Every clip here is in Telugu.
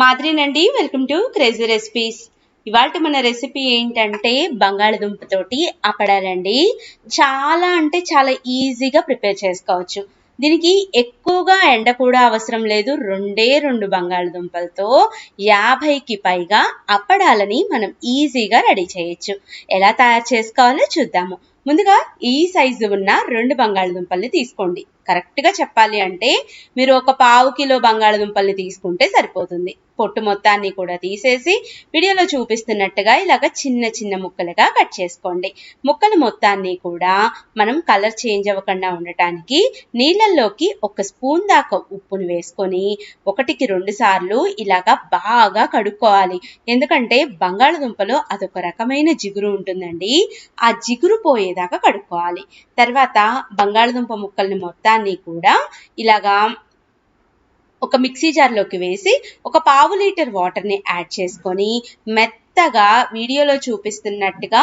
మాదిరినండి, వెల్కమ్ టు క్రేజీ రెసిపీస్. ఇవాళ మన రెసిపీ ఏంటంటే బంగాళదుంపతోటి అప్పడాలండి. చాలా అంటే చాలా ఈజీగా ప్రిపేర్ చేసుకోవచ్చు. దీనికి ఎక్కువగా ఎండ కూడా అవసరం లేదు. రెండే రెండు బంగాళదుంపలతో 50కి పైగా అప్పడాలని మనం ఈజీగా రెడీ చేయొచ్చు. ఎలా తయారు చేసుకోవాలో చూద్దాము. ముందుగా ఈ సైజు ఉన్న 2 బంగాళదుంపల్ని తీసుకోండి. కరెక్ట్గా చెప్పాలి అంటే మీరు ఒక పావు కిలో బంగాళదుంపల్ని తీసుకుంటే సరిపోతుంది. పొట్టు మొత్తాన్ని కూడా తీసేసి వీడియోలో చూపిస్తున్నట్టుగా ఇలాగ చిన్న చిన్న ముక్కలుగా కట్ చేసుకోండి. ముక్కలు మొత్తాన్ని కూడా మనం కలర్ చేంజ్ అవ్వకుండా ఉండటానికి నీళ్ళల్లోకి 1 స్పూన్ దాకా ఉప్పును వేసుకొని 1కి 2 సార్లు ఇలాగా బాగా కడుక్కోవాలి. ఎందుకంటే బంగాళదుంపలో అదొక రకమైన జిగురు ఉంటుందండి. ఆ జిగురు పోయేదాకా కడుక్కోవాలి. తర్వాత బంగాళదుంప ముక్కల్ని మొత్తాన్ని కూడా ఇలాగా ఒక మిక్సీ జార్లోకి వేసి 1 పావు లీటర్ వాటర్ని యాడ్ చేసుకొని మెత్తగా వీడియోలో చూపిస్తున్నట్టుగా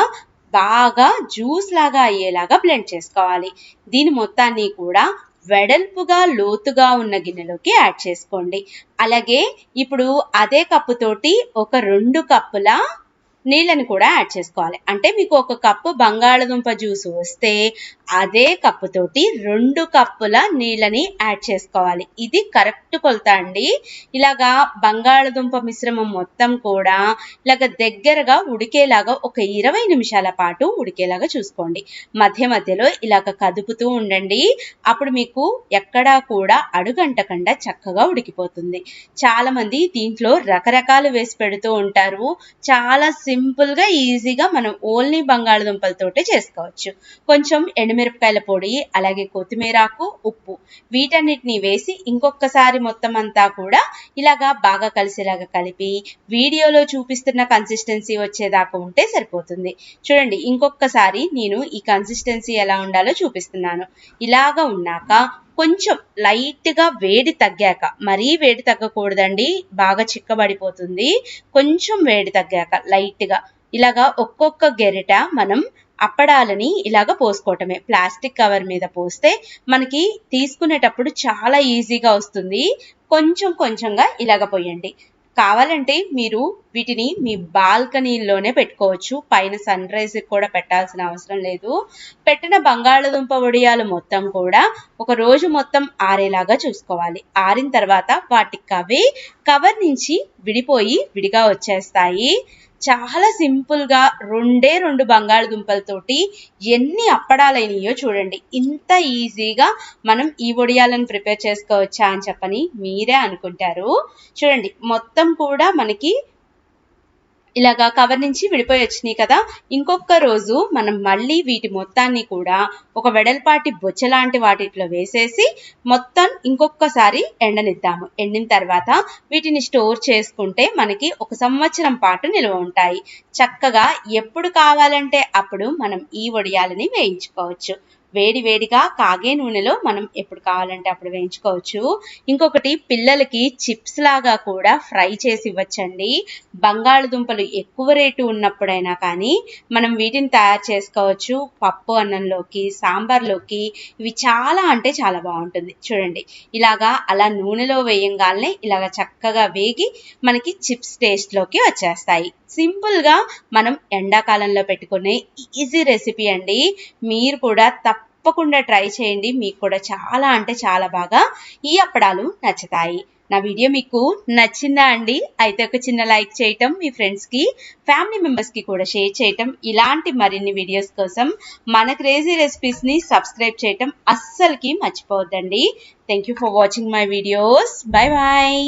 బాగా జ్యూస్ లాగా అయ్యేలాగా బ్లెండ్ చేసుకోవాలి. దీని మొత్తాన్ని కూడా వెడల్పుగా లోతుగా ఉన్న గిన్నెలోకి యాడ్ చేసుకోండి. అలాగే ఇప్పుడు అదే కప్పుతోటి ఒక 2 కప్పుల నీళ్ళని కూడా యాడ్ చేసుకోవాలి. అంటే మీకు 1 కప్పు బంగాళదుంప జ్యూస్ వస్తే అదే కప్పుతోటి 2 కప్పుల నీళ్ళని యాడ్ చేసుకోవాలి. ఇది కరెక్ట్ కొలత అండి. ఇలాగా బంగాళదుంప మిశ్రమం మొత్తం కూడా ఇలాగ దగ్గరగా ఉడికేలాగా ఒక 20 నిమిషాల పాటు ఉడికేలాగా చూసుకోండి. మధ్య మధ్యలో ఇలాగ కదుపుతూ ఉండండి. అప్పుడు మీకు ఎక్కడా కూడా అడుగంటకుండా చక్కగా ఉడికిపోతుంది. చాలా మంది దీంట్లో రకరకాలు వేసి పెడుతూ ఉంటారు. చాలా సింపుల్గా ఈజీగా మనం ఓన్లీ బంగాళదుంపలతోటే చేసుకోవచ్చు. కొంచెం ఎండుమిరపకాయల పొడి, అలాగే కొత్తిమీరాకు, ఉప్పు వీటన్నిటిని వేసి ఇంకొకసారి మొత్తం అంతా కూడా ఇలాగా బాగా కలిసేలాగా కలిపి వీడియోలో చూపిస్తున్న కన్సిస్టెన్సీ వచ్చేదాకా ఉంటే సరిపోతుంది. చూడండి, ఇంకొకసారి నేను ఈ కన్సిస్టెన్సీ ఎలా ఉండాలో చూపిస్తున్నాను. ఇలాగా ఉన్నాక కొంచెం లైట్గా వేడి తగ్గాక, మరీ వేడి తగ్గకూడదండి, బాగా చిక్కబడిపోతుంది. కొంచెం వేడి తగ్గాక లైట్గా ఇలాగా ఒక్కొక్క గెరిట మనం అప్పడాలని ఇలాగ పోసుకోవటమే. ప్లాస్టిక్ కవర్ మీద పోస్తే మనకి తీసుకునేటప్పుడు చాలా ఈజీగా వస్తుంది. కొంచెం కొంచెంగా ఇలాగ పోయండి. కావాలంటే మీరు వీటిని మీ బాల్కనీలోనే పెట్టుకోవచ్చు. పైన సన్ రైజ్ కూడా పెట్టాల్సిన అవసరం లేదు. పెట్టిన బంగాళదుంప వడియాలు మొత్తం కూడా ఒక రోజు మొత్తం ఆరేలాగా చూసుకోవాలి. ఆరిన తర్వాత వాటికి కవర్ నుంచి విడిపోయి విడిగా వచ్చేస్తాయి. చాలా సింపుల్గా 2 బంగాళదుంపలతోటి ఎన్ని అప్పడాలైనయో చూడండి. ఇంత ఈజీగా మనం ఈ వడియాలను ప్రిపేర్ చేసుకోవచ్చా అని చెప్పని మీరే అనుకుంటారు. చూడండి, మొత్తం కూడా మనకి ఇలాగా కవర్ నుంచి విడిపోయి వచ్చినాయి కదా. ఇంకొక రోజు మనం మళ్ళీ వీటి మొత్తాన్ని కూడా ఒక వెడల్పాటి బొచ్చ లాంటి వాటిలో వేసేసి మొత్తం ఇంకొకసారి ఎండనిద్దాము. ఎండిన తర్వాత వీటిని స్టోర్ చేసుకుంటే మనకి 1 సంవత్సరం పాటు నిల్వ ఉంటాయి. చక్కగా ఎప్పుడు కావాలంటే అప్పుడు మనం ఈ వడియాలని వేయించుకోవచ్చు. వేడి వేడిగా కాగే నూనెలో మనం ఎప్పుడు కావాలంటే అప్పుడు వేయించుకోవచ్చు. ఇంకొకటి, పిల్లలకి చిప్స్ లాగా కూడా ఫ్రై చేసి ఇవ్వచ్చండి. బంగాళదుంపలు ఎక్కువ రేటు ఉన్నప్పుడైనా కానీ మనం వీటిని తయారు చేసుకోవచ్చు. పప్పు అన్నంలోకి, సాంబార్లోకి ఇవి చాలా అంటే చాలా బాగుంటుంది. చూడండి, ఇలాగా అలా నూనెలో వేయంగానే ఇలాగ చక్కగా వేగి మనకి చిప్స్ టేస్ట్లోకి వచ్చేస్తాయి. సింపుల్గా మనం ఎండాకాలంలో పెట్టుకునే ఈజీ రెసిపీ అండి. మీరు కూడా తప్పకుండా ట్రై చేయండి. మీకు కూడా చాలా అంటే చాలా బాగా ఈ అప్పడాలు నచ్చుతాయి. నా వీడియో మీకు నచ్చిందా అండి? అయితే ఒక చిన్న లైక్ చేయటం, మీ ఫ్రెండ్స్కి, ఫ్యామిలీ మెంబర్స్కి కూడా షేర్ చేయటం, ఇలాంటి మరిన్ని వీడియోస్ కోసం మన క్రేజీ రెసిపీస్ని సబ్స్క్రైబ్ చేయటం అస్సలకి మర్చిపోవద్దండి. Thank you for watching my videos. Bye bye.